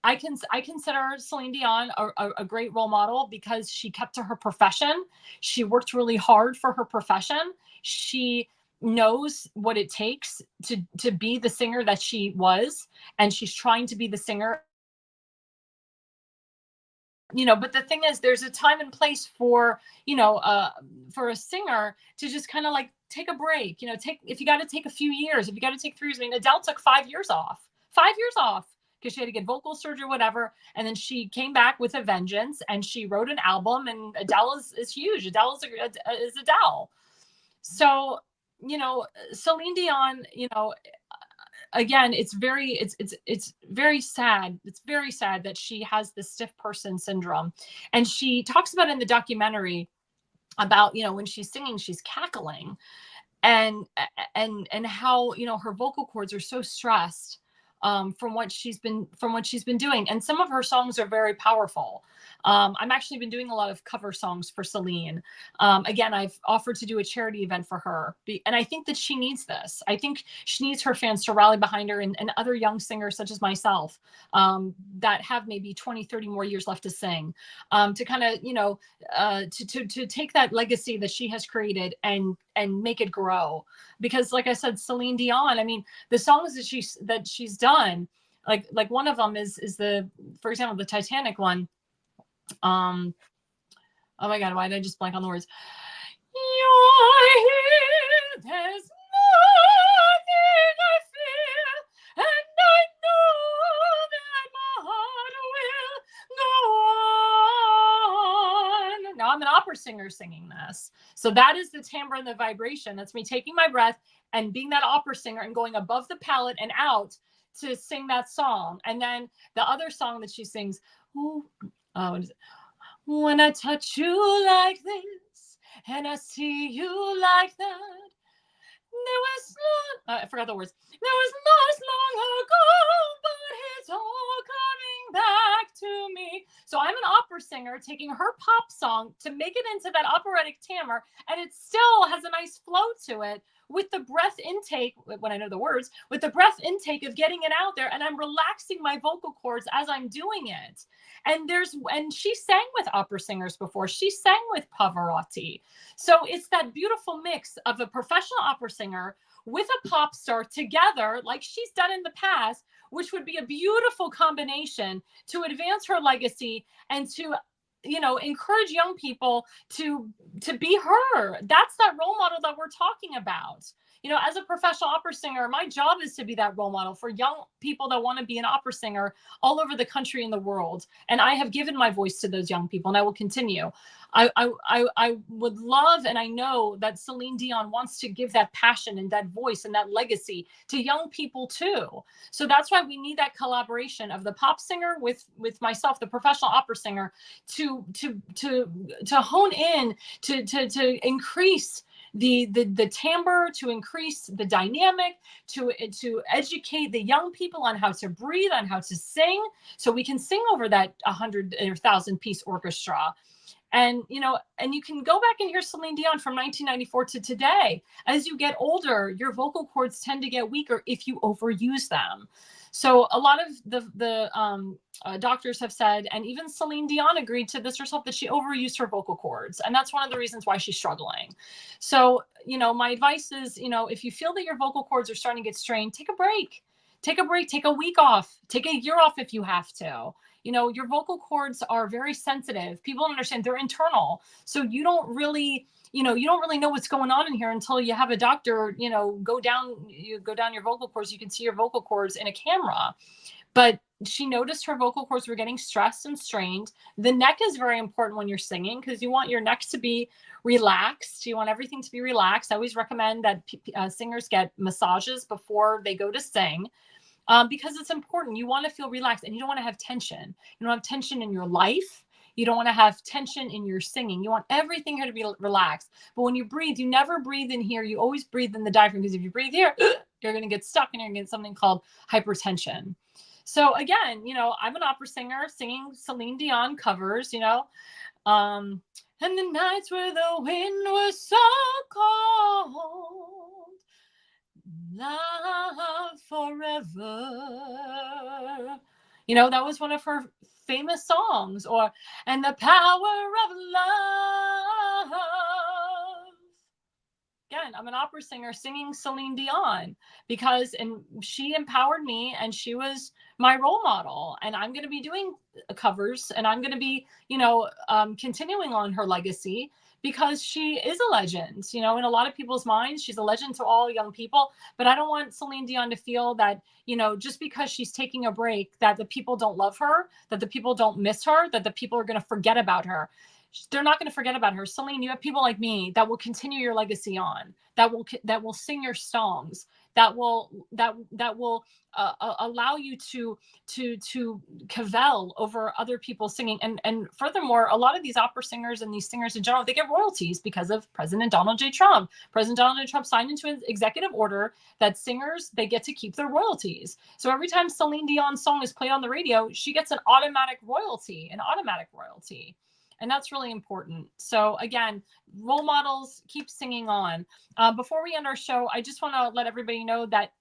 I consider Celine Dion a great role model because she kept to her profession. She worked really hard for her profession. She knows what it takes to be the singer that she was, and she's trying to be the singer. But the thing is, there's a time and place for for a singer to just kind of like take a break. If you got to take a few years, if you got to take 3 years. I mean, Adele took 5 years off. 5 years off. Because she had to get vocal surgery or whatever. And then she came back with a vengeance and she wrote an album, and Adele is huge. Adele is Adele. So, Celine Dion, again, it's very sad. It's very sad that she has the stiff person syndrome. And she talks about in the documentary about, when she's singing, she's cackling and how, her vocal cords are so stressed from what she's been doing. And some of her songs are very powerful. I'm actually been doing a lot of cover songs for Celine. Again, I've offered to do a charity event for her. And I think that she needs this. I think she needs her fans to rally behind her and other young singers such as myself that have maybe 20, 30 more years left to sing, to kind of, to take that legacy that she has created and make it grow. Because like I said, Celine Dion, I mean, the songs that she's done, like one of them is for example, the Titanic one. Oh my God, why did I just blank on the words? You're here, there's nothing I fear, and I know that my heart will go on. Now I'm an opera singer singing this. So that is the timbre and the vibration. That's me taking my breath and being that opera singer and going above the palate and out to sing that song. And then the other song that she sings, what is it? When I touch you like this and I see you like that, there was I forgot the words. There was lost long ago, but it's all coming back to me. So I'm an opera singer taking her pop song to make it into that operatic timbre, and it still has a nice flow to it with the breath intake, when I know the words, with the breath intake of getting it out there, and I'm relaxing my vocal cords as I'm doing it. And she sang with opera singers before. She sang with Pavarotti. So it's that beautiful mix of a professional opera singer with a pop star together, like she's done in the past, which would be a beautiful combination to advance her legacy and to encourage young people to be her. That's that role model that we're talking about. As a professional opera singer, my job is to be that role model for young people that want to be an opera singer all over the country and the world. And I have given my voice to those young people, and I will continue. I would love, and I know that Celine Dion wants to give that passion and that voice and that legacy to young people too. So that's why we need that collaboration of the pop singer with myself, the professional opera singer, to hone in, to increase the timbre, to increase the dynamic, to educate the young people on how to breathe, on how to sing, so we can sing over that 100 or 1,000 piece orchestra. And you can go back and hear Celine Dion from 1994 to today. As you get older, your vocal cords tend to get weaker if you overuse them. So a lot of the doctors have said, and even Celine Dion agreed to this herself, that she overused her vocal cords. And that's one of the reasons why she's struggling. So, my advice is, if you feel that your vocal cords are starting to get strained, take a break. Take a break, take a week off, take a year off if you have to. Your vocal cords are very sensitive. People don't understand, they're internal. So you don't really know what's going on in here until you have a doctor, go down your vocal cords. You can see your vocal cords in a camera. But she noticed her vocal cords were getting stressed and strained. The neck is very important when you're singing because you want your neck to be relaxed. You want everything to be relaxed. I always recommend that singers get massages before they go to sing. Because it's important. You want to feel relaxed, and you don't want to have tension. You don't have tension in your life. You don't want to have tension in your singing. You want everything here to be relaxed. But when you breathe, you never breathe in here. You always breathe in the diaphragm, because if you breathe here, you're going to get stuck and you're going to get something called hypertension. So again, I'm an opera singer singing Celine Dion covers, and the nights where the wind was so cold, love forever. You know, that was one of her famous songs. Or, and the power of love. Again, I'm an opera singer singing Celine Dion because she empowered me, and she was my role model. And I'm going to be doing covers, and I'm going to be, continuing on her legacy because she is a legend, in a lot of people's minds. She's a legend to all young people, but I don't want Celine Dion to feel that, just because she's taking a break, that the people don't love her, that the people don't miss her, that the people are going to forget about her. They're not going to forget about her. Celine, you have people like me that will continue your legacy on, that will sing your songs, that will allow you to cavil over other people singing. And furthermore, a lot of these opera singers and these singers in general, they get royalties because of President Donald J. Trump. President Donald J. Trump signed into an executive order that singers, they get to keep their royalties. So every time Celine Dion's song is played on the radio, she gets an automatic royalty. And that's really important. So again, role models, keep singing on. Before we end our show, I just want to let everybody know that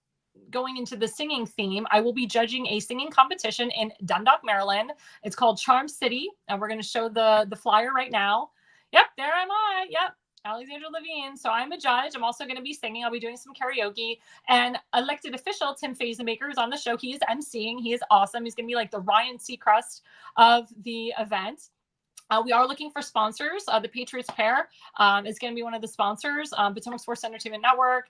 going into the singing theme, I will be judging a singing competition in Dundalk, Maryland. It's called Charm City. And we're going to show the flyer right now. Yep, there am I. Yep, Alexandra Levine. So I'm a judge. I'm also going to be singing. I'll be doing some karaoke. And elected official Tim Fazenmaker is on the show. He is emceeing. He is awesome. He's going to be like the Ryan Seacrest of the event. We are looking for sponsors. The Patriots Pair is going to be one of the sponsors. Potomac Sports Entertainment Network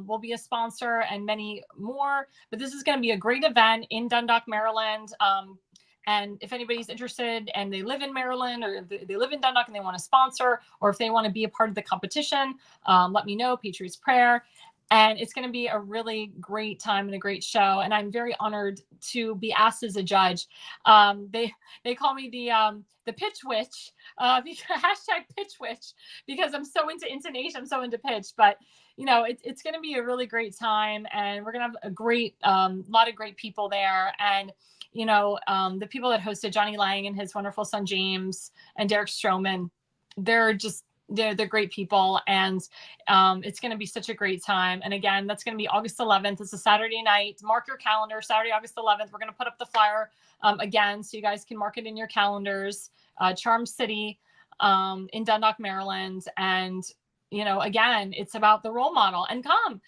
will be a sponsor, and many more. But this is going to be a great event in Dundalk, Maryland. And if anybody's interested and they live in Maryland, or they live in Dundalk and they want to sponsor, or if they want to be a part of the competition, let me know. Patriots Prayer. And it's going to be a really great time and a great show. And I'm very honored to be asked as a judge. They call me the pitch witch, hashtag pitch witch, because I'm so into intonation, I'm so into pitch. But it's going to be a really great time, and we're going to have a great lot of great people there. And the people that hosted, Johnny Lang and his wonderful son James, and Derek Stroman, they're great people, and it's going to be such a great time. And again, that's going to be August 11th. It's a Saturday night. Mark your calendar, Saturday, August 11th. We're going to put up the flyer again, so you guys can mark it in your calendars. Charm City in Dundalk, Maryland. And again, it's about the role model. And come,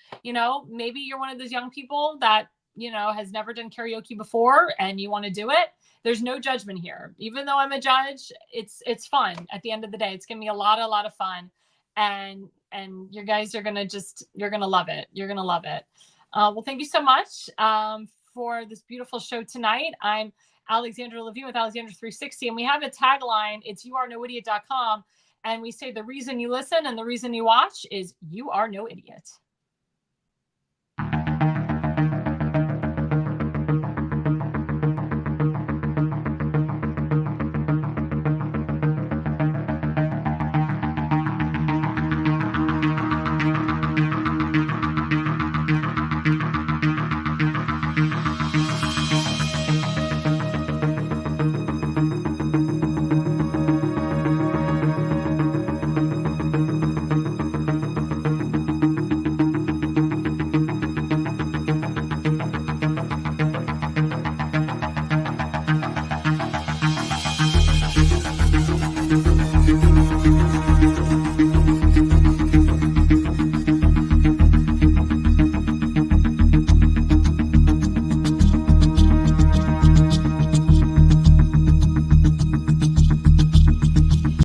maybe you're one of those young people that has never done karaoke before and you want to do it. There's no judgment here. Even though I'm a judge, it's fun. At the end of the day, it's going to be a lot of fun. And you guys are going to you're going to love it. You're going to love it. Well, thank you so much for this beautiful show tonight. I'm Alexandra Levine with Alexandra 360, and we have a tagline. It's youarenoidiot.com. And we say the reason you listen and the reason you watch is you are no idiot.